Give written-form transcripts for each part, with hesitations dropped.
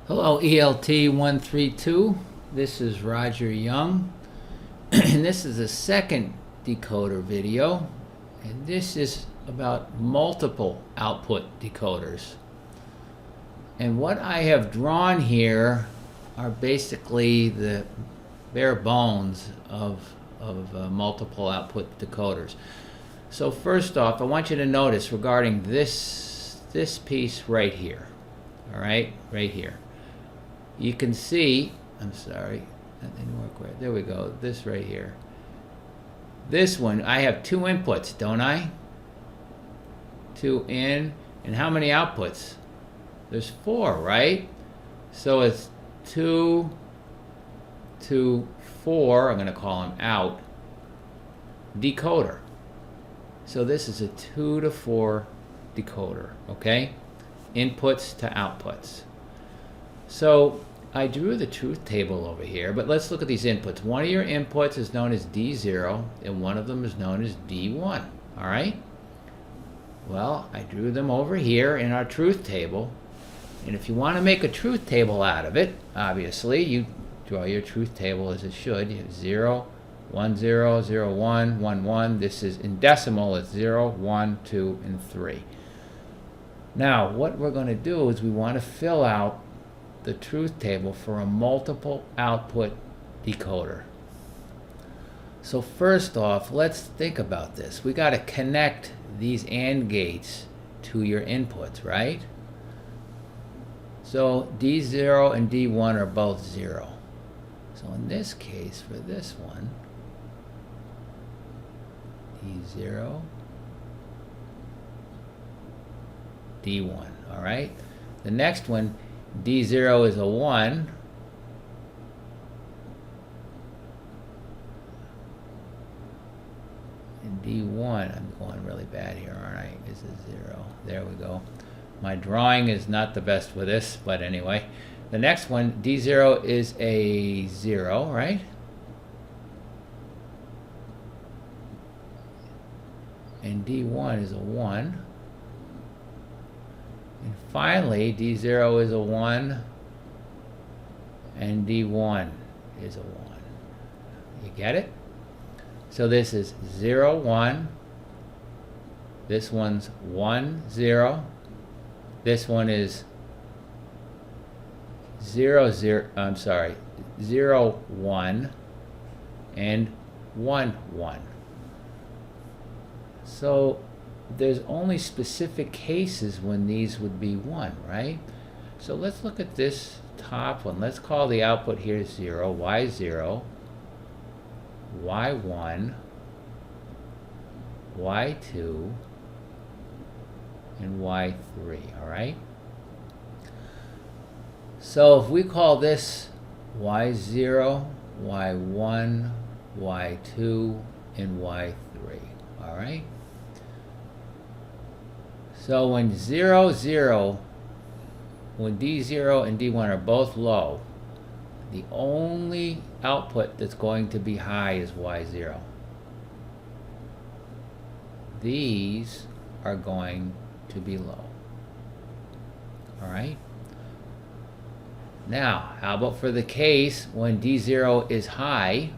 Hello, ELT132. This is Roger Young, and this is the second decoder video, and this is about multiple output decoders. And what I have drawn here are basically the bare bones of multiple output decoders. So first off, I want you to notice regarding this piece right here, all right, right here. You can see, I'm sorry, that didn't work right. There we go, this right here. This one, I have two inputs, don't I? Two in, and how many outputs? There's four, right? So it's 2 to 4, I'm going to call them out, decoder. So this is a 2 to 4 decoder, okay? Inputs to outputs. So I drew the truth table over here, but let's look at these inputs. One of your inputs is known as D0, and one of them is known as D1, all right? Well, I drew them over here in our truth table, and if you want to make a truth table out of it, obviously, you draw your truth table as it should. You have 0, 1, 0, 0, 1, 1, 1. This is in decimal, it's 0, 1, 2, and 3. Now, what we're going to do is we want to fill out the truth table for a multiple output decoder. So first off, let's think about this. We got to connect these AND gates to your inputs, right? So D0 and D1 are both 0. So in this case, for this one, D0, D1, all right? The next one, D0 is a 1, and D1, I'm going really bad here, aren't I? Is a 0. There we go. My drawing is not the best with this, but anyway. The next one, D0 is a 0, right? And D1 is a 1. And finally, D0 is a 1, and D1 is a 1. You get it? So this is 0, 1. This one's 1, 0. This one is 0, 0, I'm sorry, 0, 1, and 1, 1. So there's only specific cases when these would be 1, right? So let's look at this top one. Let's call the output here 0, Y0, Y1, Y2, and Y3, all right? So if we call this Y0, Y1, Y2, and Y3, all right? So when 0, 0, when D0 and D1 are both low, the only output that's going to be high is Y0. These are going to be low. All right? Now, how about for the case when D0 is high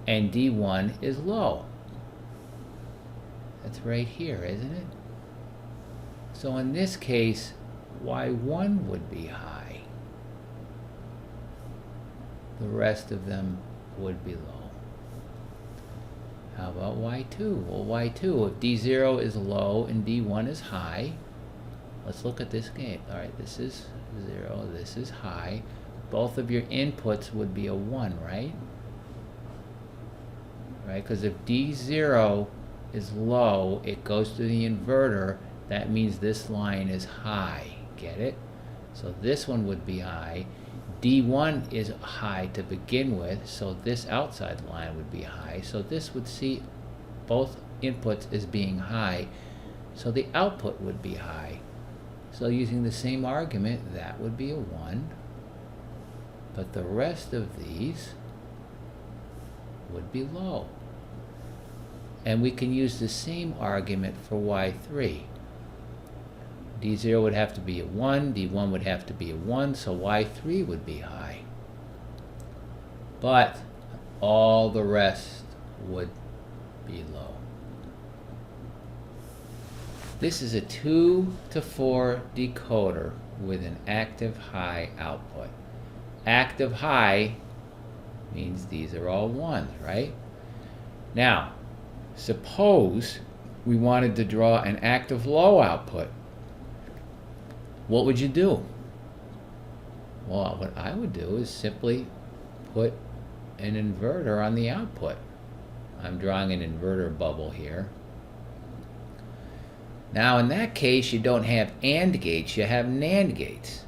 and D1 is low? That's right here, isn't it? So in this case, Y1 would be high. The rest of them would be low. How about Y2? Well, Y2, if D0 is low and D1 is high, let's look at this game. All right, this is 0, this is high. Both of your inputs would be a 1, right? Right, because if D0 is low, it goes to the inverter. That means this line is high. Get it? So this one would be high. D1 is high to begin with, so this outside line would be high. So this would see both inputs as being high, so the output would be high. So using the same argument, that would be a 1, but the rest of these would be low. And we can use the same argument for Y3. D0 would have to be a 1, D1 would have to be a 1, so Y3 would be high. But all the rest would be low. This is a 2 to 4 decoder with an active high output. Active high means these are all 1s, right? Now, suppose we wanted to draw an active low output. What would you do? Well, what I would do is simply put an inverter on the output. I'm drawing an inverter bubble here. Now, in that case, you don't have AND gates, you have NAND gates,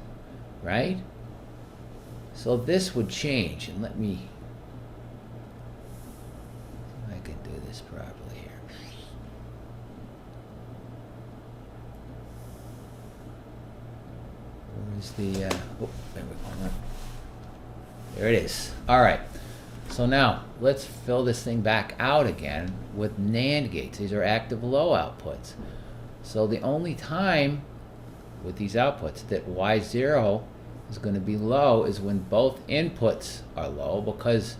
right? So this would change, and let me, see if I can do this properly here. Where's the, oh, there we go. There it is. All right. So now, let's fill this thing back out again with NAND gates. These are active low outputs. So the only time with these outputs that Y0 is going to be low is when both inputs are low, because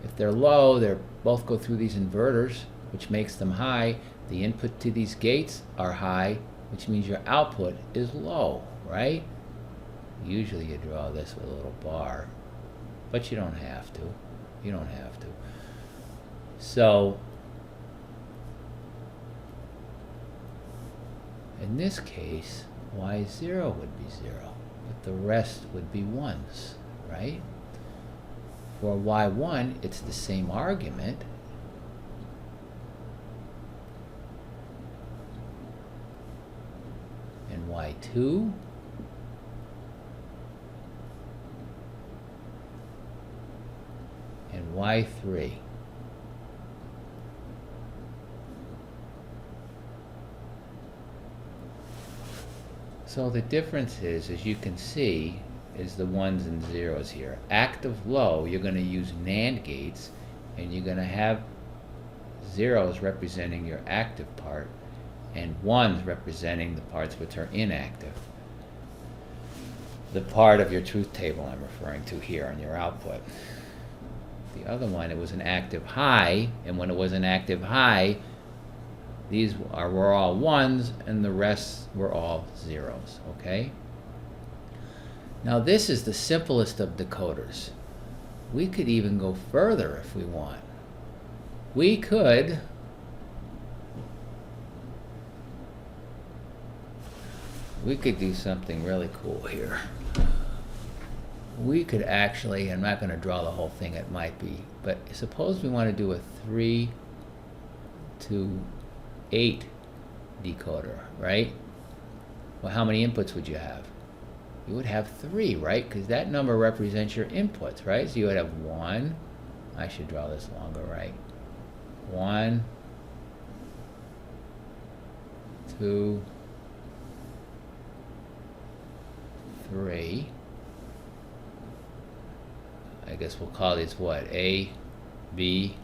if they're low, they both go through these inverters, which makes them high. The input to these gates are high, which means your output is low, right? Usually you draw this with a little bar, but you don't have to. You don't have to. So in this case, Y0 would be 0, but the rest would be 1s, right? For Y1, it's the same argument. And Y2, and Y3. So the difference is, as you can see, is the 1s and 0s here. Active low, you're going to use NAND gates, and you're going to have 0s representing your active part, and 1s representing the parts which are inactive. The part of your truth table I'm referring to here on your output. The other one, it was an active high, and when it was an active high, these were all 1s, and the rest were all 0s, okay? Now this is the simplest of decoders. We could even go further if we want. We could do something really cool here. We could actually, I'm not going to draw the whole thing, it might be, but suppose we want to do a 3 to 8 decoder, right? Well, how many inputs would you have? You would have 3, right? Because that number represents your inputs, right? So you would have 1, I should draw this longer, right? 1, 2, 3. I guess we'll call these what? A, B.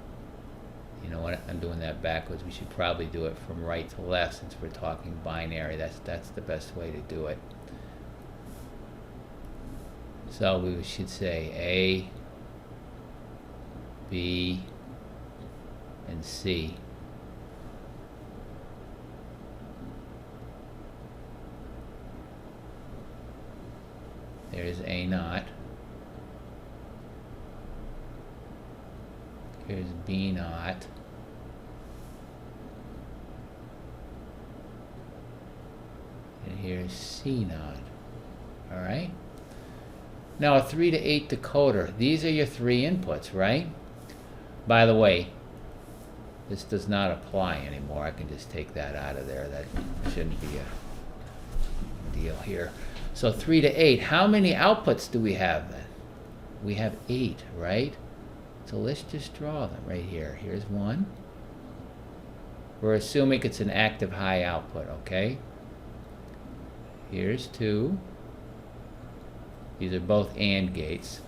You know what? I'm doing that backwards. We should probably do it from right to left since we're talking binary. That's the best way to do it. So we should say A, B, and C. There's A naught. Here's B naught. And here's C naught. All right? Now a 3 to 8 decoder. These are your 3 inputs, right? By the way, this does not apply anymore. I can just take that out of there. That shouldn't be a deal here. So 3 to 8. How many outputs do we have then? We have 8, right? So let's just draw them right here. Here's 1. We're assuming it's an active high output, okay? Here's 2. These are both AND gates.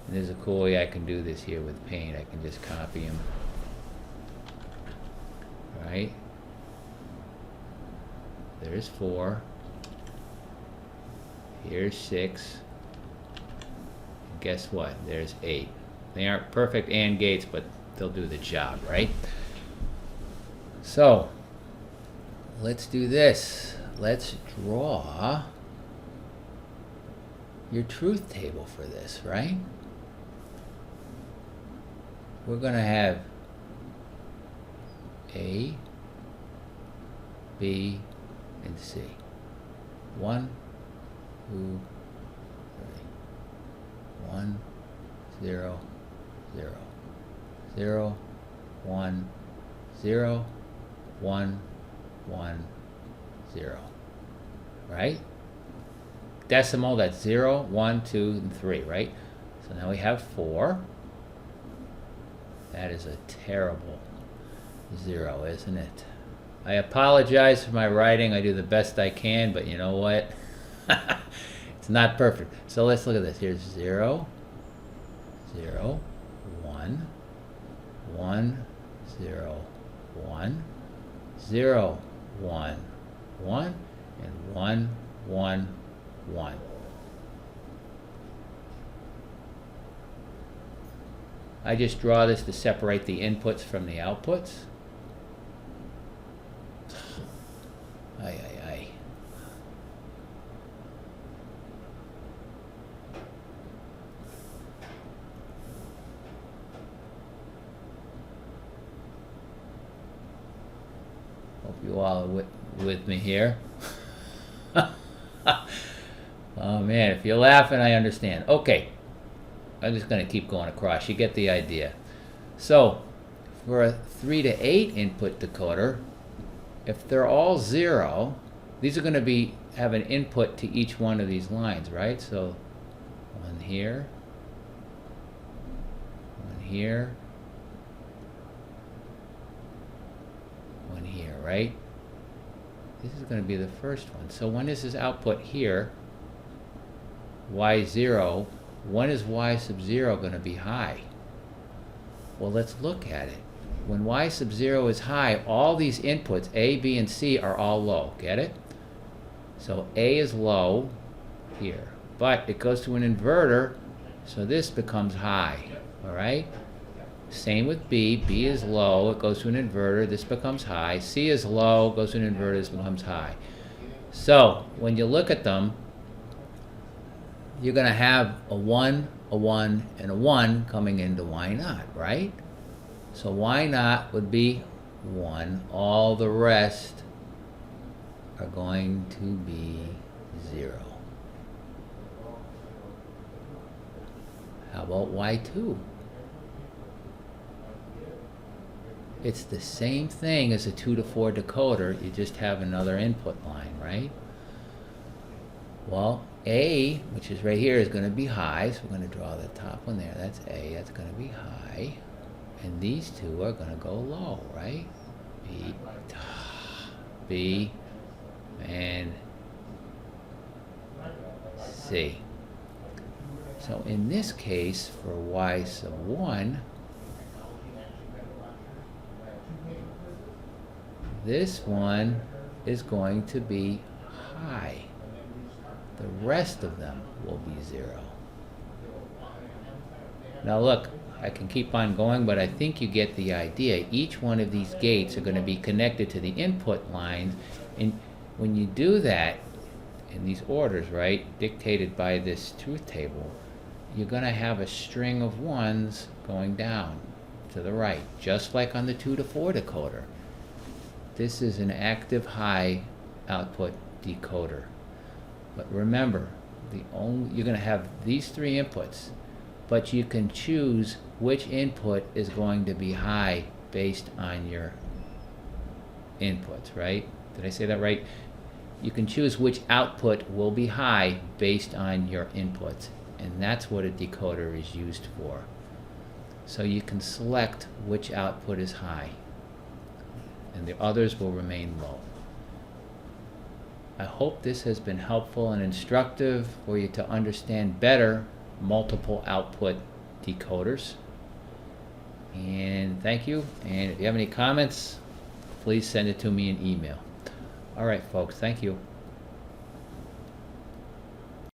And there's a cool way I can do this here with paint. I can just copy them. Right? There's 4. Here's 6. And guess what? There's 8. They aren't perfect AND gates, but they'll do the job, right? So let's do this. Let's draw your truth table for this, right? We're going to have A, B, and C. 1, 2, 3. 1, 0, 0. 0, 1, 0, 1, 1, 0. Right? Decimal, that's 0, 1, 2, and 3, right? So now we have 4. That is a terrible 0, isn't it? I apologize for my writing. I do the best I can, but you know what? It's not perfect. So let's look at this. Here's 0, 0, 1, 1, 0, 1, 0, 1, 1, and 1, 1, 1. I just draw this to separate the inputs from the outputs. Ay, ay, ay. Hope you all are with me here. Oh man, if you're laughing, I understand. Okay, I'm just going to keep going across. You get the idea. So, for a 3 to 8 input decoder, if they're all 0, these are going to have an input to each one of these lines, right? So, 1 here, 1 here, 1 here, right? This is going to be the first one. So when is this output here, y0, when is y sub 0 going to be high? Well, let's look at it. When y sub 0 is high, all these inputs, A, B, and C, are all low. Get it? So A is low here. But it goes to an inverter, so this becomes high. All right? Same with B. B is low. It goes to an inverter. This becomes high. C is low. Goes to an inverter. This becomes high. So when you look at them, you're going to have a 1, a 1, and a 1 coming into Y naught, right? So Y naught would be 1. All the rest are going to be 0. How about Y2? It's the same thing as a 2 to 4 decoder. You just have another input line, right? Well, A, which is right here, is going to be high, so we're going to draw the top one there. That's A. That's going to be high. And these two are going to go low, right? B, B, and C. So in this case, for Y sub 1, this one is going to be high. The rest of them will be 0. Now look, I can keep on going, but I think you get the idea. Each one of these gates are going to be connected to the input lines, and when you do that in these orders, right, dictated by this truth table, you're going to have a string of 1s going down to the right, just like on the 2 to 4 decoder. This is an active high output decoder. But remember, you're going to have these 3 inputs, but you can choose which input is going to be high based on your inputs, right? Did I say that right? You can choose which output will be high based on your inputs, and that's what a decoder is used for. So you can select which output is high, and the others will remain low. I hope this has been helpful and instructive for you to understand better multiple output decoders. And thank you. And if you have any comments, please send it to me in email. All right, folks. Thank you.